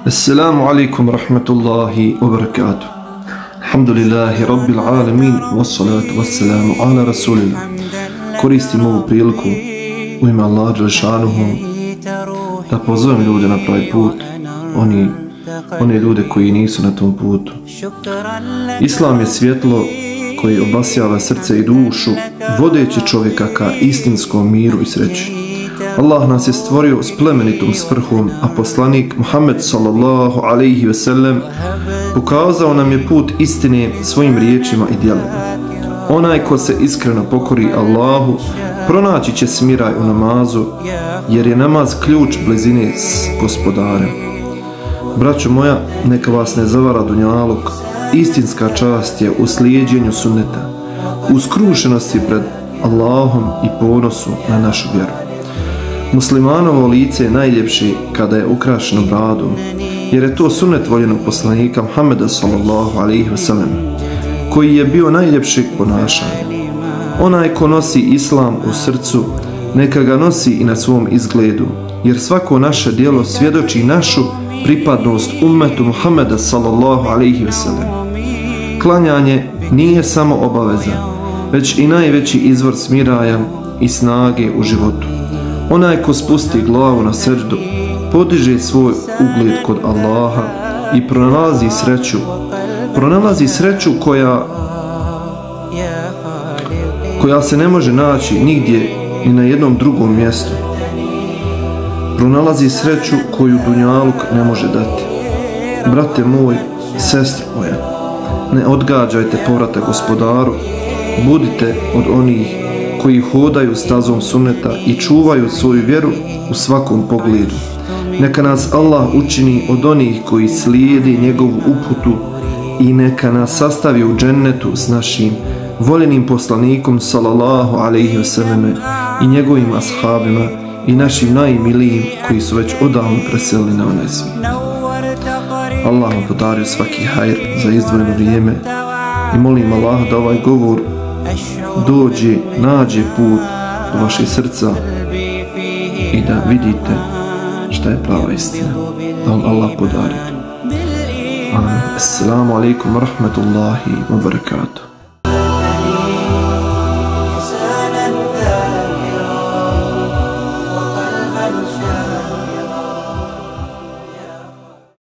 Assalamu alaikum rahmatullahi wa barakatuh. Alhamdulillahi rabbil alamin, wassalatu wassalamu ala rasulina. Koristim ovu priliku u ime Allaha dželešanuhu da pozovem ljude na pravi put, one ljude koji nisu na tom putu. Islam je svjetlo koje obasjava srce i dušu, vodeći čovjeka ka istinskom miru i sreći. Allah nas je stvorio s plemenitom svrhom, a poslanik Muhammed sallallahu alaihi ve sellem pokazao nam je put istine svojim riječima i djelima. Onaj ko se iskreno pokori Allahu, pronaći će smiraj u namazu, jer je namaz ključ blizine s gospodarem. Braćo moja, neka vas ne zavara dunjaluk, istinska čast je u slijedjenju sunneta, u skrušenosti pred Allahom i ponosu na našu vjeru. Muslimanovo lice je najljepše kada je ukrašeno bradom, jer je to sunnet voljenog poslanika Muhammeda sallallahu alaihi wa sallam, koji je bio najljepšeg ponašanja. Onaj ko nosi islam u srcu, neka ga nosi i na svom izgledu, jer svako naše djelo svjedoči našu pripadnost ummetu Muhammeda sallallahu alaihi wa sallam. Klanjanje nije samo obaveza, već i najveći izvor smiraja i snage u životu. Onaj ko spusti glavu na seždu, podiže svoj ugled kod Allaha i pronalazi sreću koja se ne može naći nigdje ni na jednom drugom mjestu. Pronalazi sreću koju dunjaluk ne može dati. Brate moj, sestra moja, ne odgađajte povratak gospodaru, budite od onih koji hodaju stazom sunneta i čuvaju svoju vjeru u svakom pogledu. Neka nas Allah učini od onih koji slijedi njegovu uputu i neka nas sastavi u džennetu s našim voljenim poslanikom sallallahu alaihi wa sallam i njegovim ashabima i našim najmilijim koji su već odavno preselili na onaj svijet. Allah vam podario svaki hajr za izdvojeno vrijeme i molim Allah da ovaj govor nađe put do vašeg srca i da vidite šta je prava istina. Da vam Allah podari to. Assalamu alaikum wa rahmatullahi wa barakatuh.